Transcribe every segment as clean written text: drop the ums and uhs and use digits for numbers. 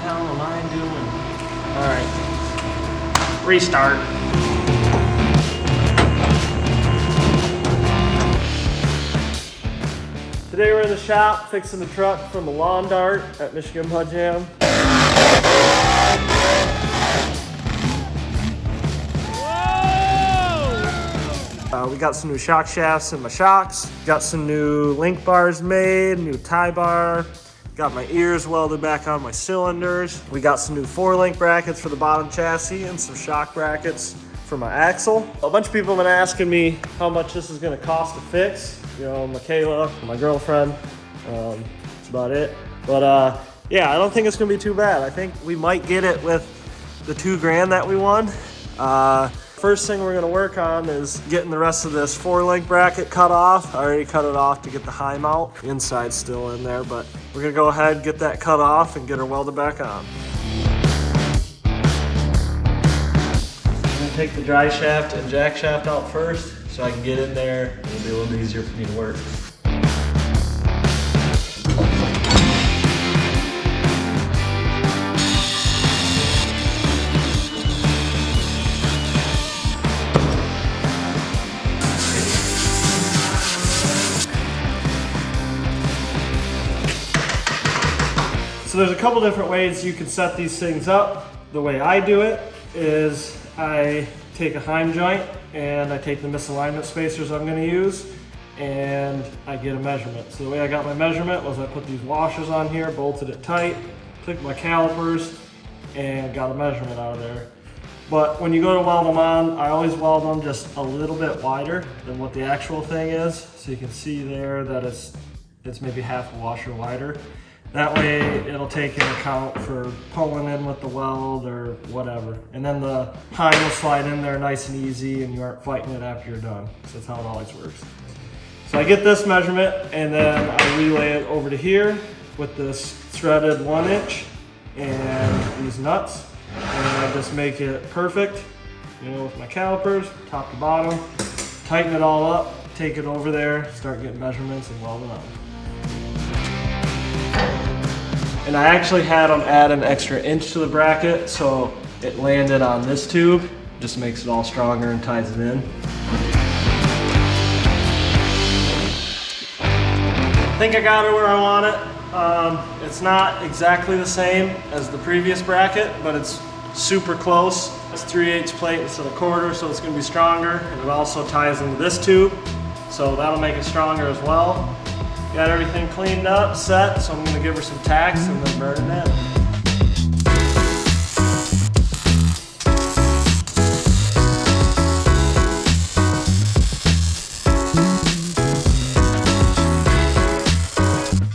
hell am I doing? All right, restart. Today we're in the shop fixing the truck from a lawn dart at Michigan Mud Jam. We got some new shock shafts in my shocks. Got some new link bars made, new tie bar. Got my ears welded back on my cylinders. We got some new 4-link brackets for the bottom chassis and some shock brackets for my axle. A bunch of people have been asking me how much this is gonna cost to fix. You know, Michaela, my girlfriend, that's about it. But yeah, I don't think it's gonna be too bad. I think we might get it with the $2,000 that we won. First thing we're gonna work on is getting the rest of this 4-link bracket cut off. I already cut it off to get the high mount. The inside's still in there, but we're gonna go ahead, get that cut off and get her welded back on. I'm gonna take the dry shaft and jack shaft out first so I can get in there. It'll be a little easier for me to work. So there's a couple different ways you can set these things up. The way I do it is I take a Heim joint and I take the misalignment spacers I'm going to use and I get a measurement. So the way I got my measurement was I put these washers on here, bolted it tight, took my calipers and got a measurement out of there. But when you go to weld them on, I always weld them just a little bit wider than what the actual thing is. So you can see there that it's maybe half a washer wider. That way it'll take into account for pulling in with the weld or whatever. And then the Heim will slide in there nice and easy and you aren't fighting it after you're done. So that's how it always works. So I get this measurement and then I relay it over to here with this threaded 1-inch and these nuts. And I just make it perfect, you know, with my calipers, top to bottom, tighten it all up, take it over there, start getting measurements and weld it on. And I actually had them add an extra inch to the bracket, so it landed on this tube. Just makes it all stronger and ties it in. I think I got it where I want it. It's not exactly the same as the previous bracket, but it's super close. It's 3/8 plate instead of quarter, so it's gonna be stronger. And it also ties into this tube, so that'll make it stronger as well. Got everything cleaned up, set, so I'm gonna give her some tacks and then burn it in.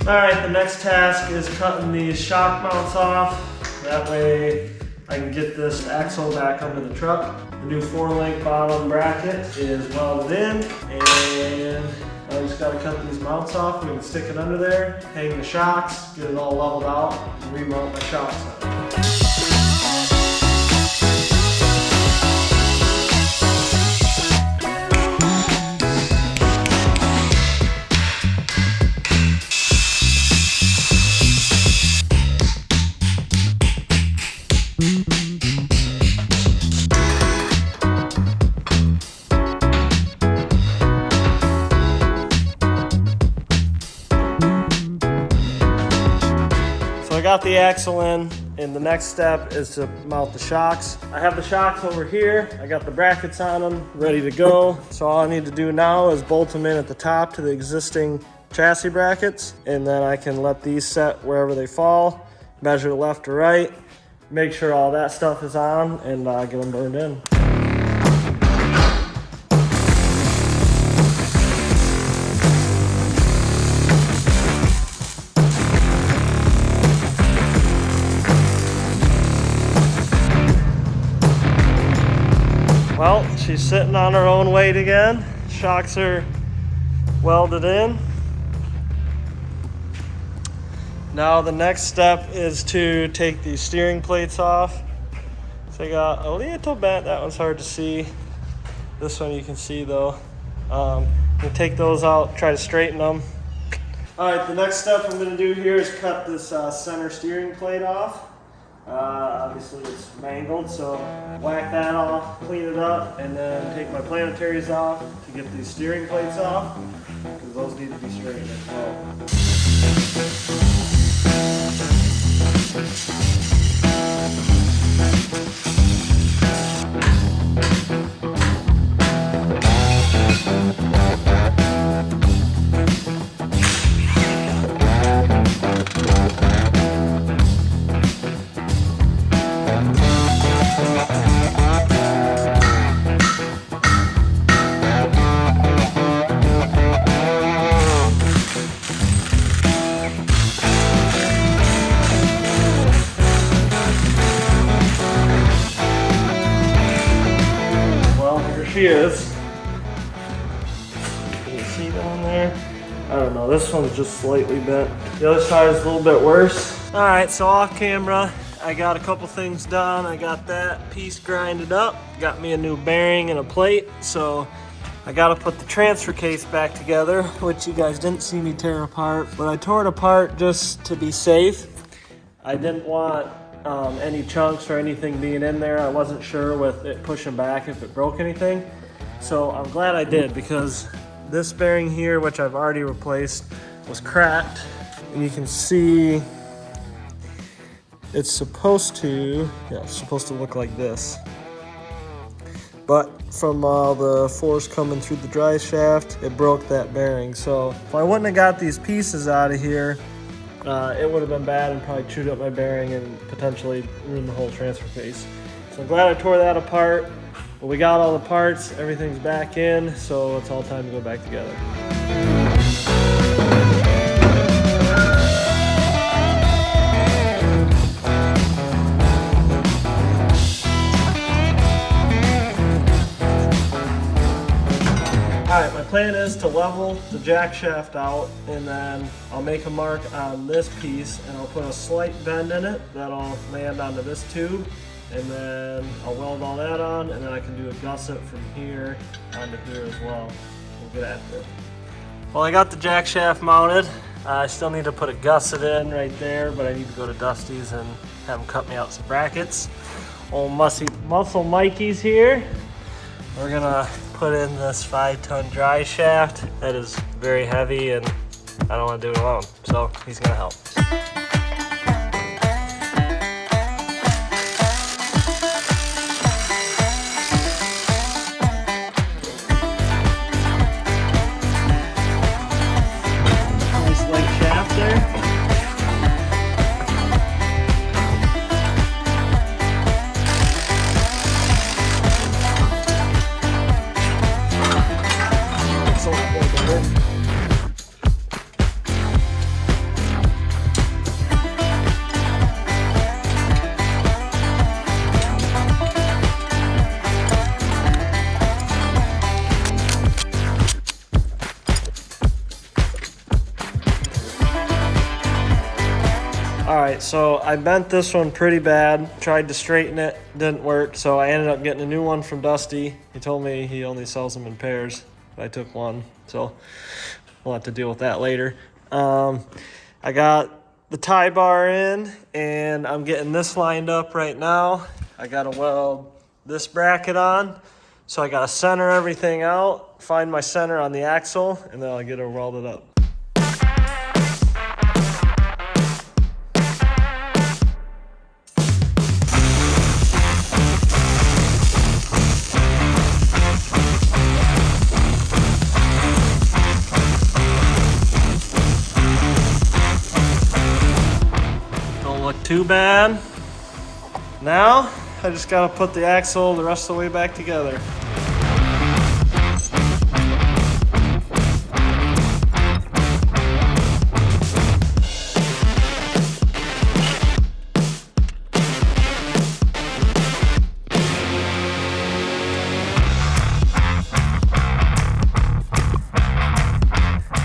All right, the next task is cutting these shock mounts off. That way I can get this axle back under the truck. The new 4-link bottom bracket is welded in and I just gotta cut these mounts off. We can stick it under there, hang the shocks, get it all leveled out, and remount my shocks on it. I got the axle in, and the next step is to mount the shocks. I have the shocks over here. I got the brackets on them, ready to go. So all I need to do now is bolt them in at the top to the existing chassis brackets, and then I can let these set wherever they fall, measure left to right, make sure all that stuff is on, and get them burned in. Well, she's sitting on her own weight again. Shocks are welded in. Now the next step is to take these steering plates off. So I got a little bent, that one's hard to see. This one you can see though. I'm gonna take those out, try to straighten them. All right, the next step I'm gonna do here is cut this center steering plate off. Obviously it's mangled, so whack that off, clean it up, and then take my planetaries off to get these steering plates off, because those need to be straightened as well. She is. Can you see down there? I don't know, this one's just slightly bent. The other side is a little bit worse. All right, so off camera, I got a couple things done. I got that piece grinded up, got me a new bearing and a plate. So I gotta put the transfer case back together, which you guys didn't see me tear apart, but I tore it apart just to be safe. I didn't want any chunks or anything being in there. I wasn't sure with it pushing back if it broke anything. So I'm glad I did, because this bearing here, which I've already replaced, was cracked. And you can see it's supposed to look like this. But from all the force coming through the dry shaft, it broke that bearing. So if I wouldn't have got these pieces out of here, it would have been bad and probably chewed up my bearing and potentially ruined the whole transfer case. So I'm glad I tore that apart. But we got all the parts, everything's back in, so it's all time to go back together. Alright, my plan is to level the jack shaft out, and then I'll make a mark on this piece and I'll put a slight bend in it that'll land onto this tube, and then I'll weld all that on, and then I can do a gusset from here onto here as well. We'll get after it. Well, I got the jack shaft mounted. I still need to put a gusset in right there, but I need to go to Dusty's and have him cut me out some brackets. Old Muscle Mikey's here. We're gonna put in this 5-ton dry shaft that is very heavy, and I don't want to do it alone, so he's gonna help. Nice light shaft there. Alright, so I bent this one pretty bad, tried to straighten it, didn't work, so I ended up getting a new one from Dusty. He told me he only sells them in pairs, but I took one, so we'll have to deal with that later. I got the tie bar in, and I'm getting this lined up right now. I gotta weld this bracket on, so I gotta center everything out, find my center on the axle, and then I'll get it welded up. Too bad. Now I just gotta put the axle the rest of the way back together.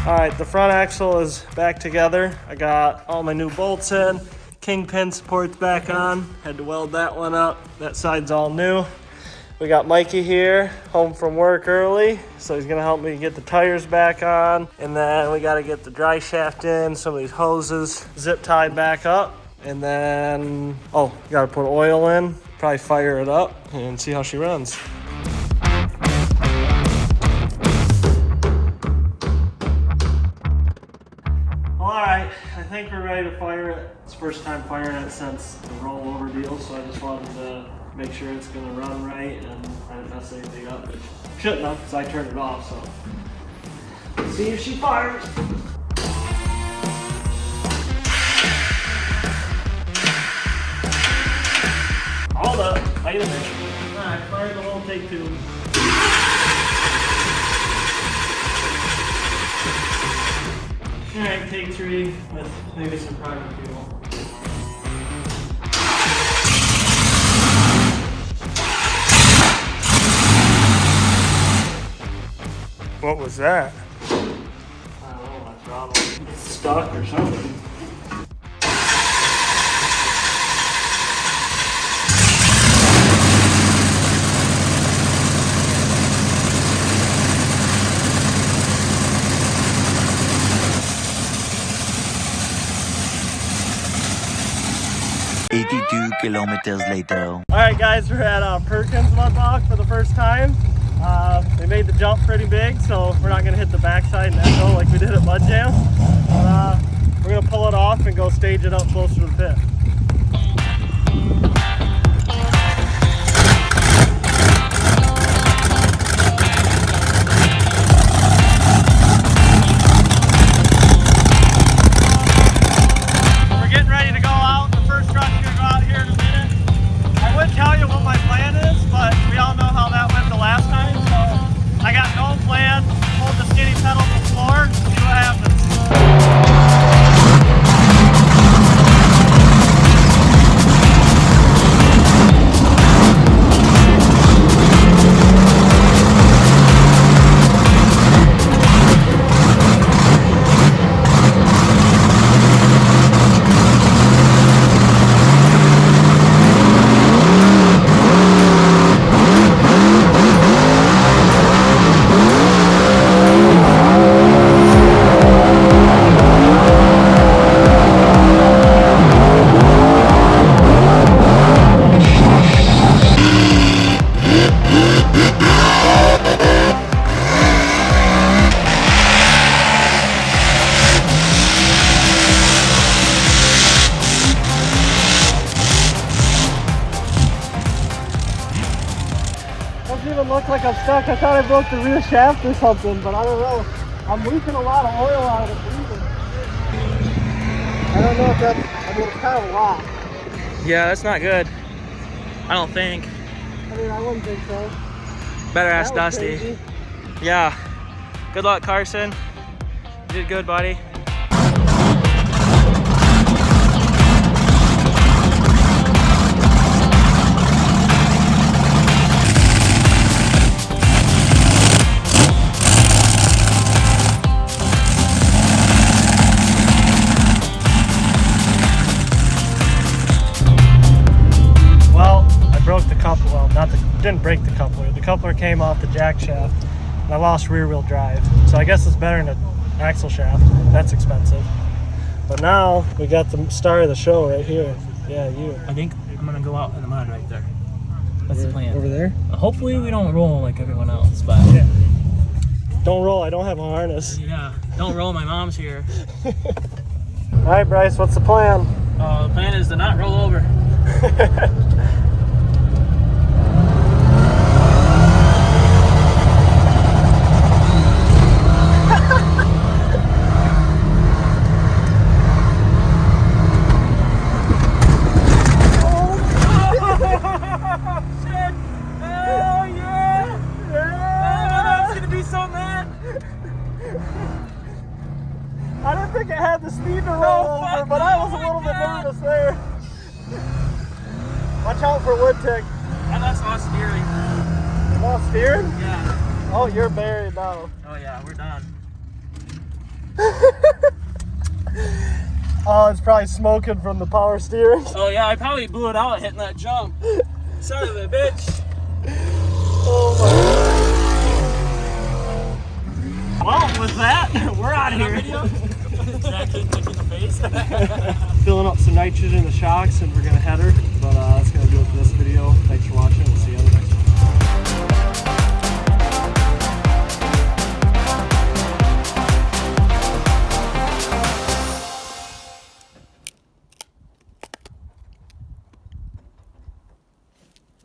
Alright, the front axle is back together. I got all my new bolts in. Kingpin supports back on. Had to weld that one up. That side's all new. We got Mikey here, home from work early, so he's gonna help me get the tires back on. And then we gotta get the dry shaft in, some of these hoses zip tied back up. And then, oh, gotta put oil in, probably fire it up and see how she runs. Alright, I think we're ready to fire it. It's the first time firing it since the rollover deal, so I just wanted to make sure it's gonna run right and I didn't mess anything up. It shouldn't have, because I turned it off, so. Let's see if she fires. Hold up, wait a minute. Alright, fire the whole take two. Alright, take three with maybe some primer fuel. What was that? I don't know, my throttle. It's stuck or something. Kilometers later. Alright guys, we're at Perkins mudbox for the first time. They made the jump pretty big, so we're not going to hit the backside and echo like we did at Mud Jam. We're going to pull it off and go stage it up closer to the pit. Tell you what my plan is, but we all know how that went the last time, so I got no plan. Hold the skinny pedal to the floor, see what happens. Even look like I'm stuck. I thought I broke the rear shaft or something, but I don't know. I'm leaking a lot of oil out of it. I don't know if that's, I mean, it's kind of a lot. Yeah, that's not good. I don't think. I mean, I wouldn't think so. Better ask Dusty. Crazy. Yeah. Good luck, Carson. You did good, buddy. Didn't break the coupler. The coupler came off the jack shaft and I lost rear wheel drive. So I guess it's better than an axle shaft. That's expensive. But now we got the star of the show right here. Yeah, you. I think I'm gonna go out in the mud right there. That's the plan. Over there? Hopefully we don't roll like everyone else, but yeah. Don't roll, I don't have a harness. Yeah, don't roll, my mom's here. Alright Bryce, what's the plan? The plan is to not roll over. I didn't think it had the speed to roll over, but I was a little bit nervous there. Watch out for wood tick. I lost all steering. You lost steering? Yeah. Oh, you're buried now. Oh yeah, we're done. Oh, it's probably smoking from the power steering. Oh yeah, I probably blew it out hitting that jump. Son of a bitch. Oh my God. Well, with that, we're out of here. Exactly, kick in the face. Filling up some nitrogen in the shocks, and we're gonna head her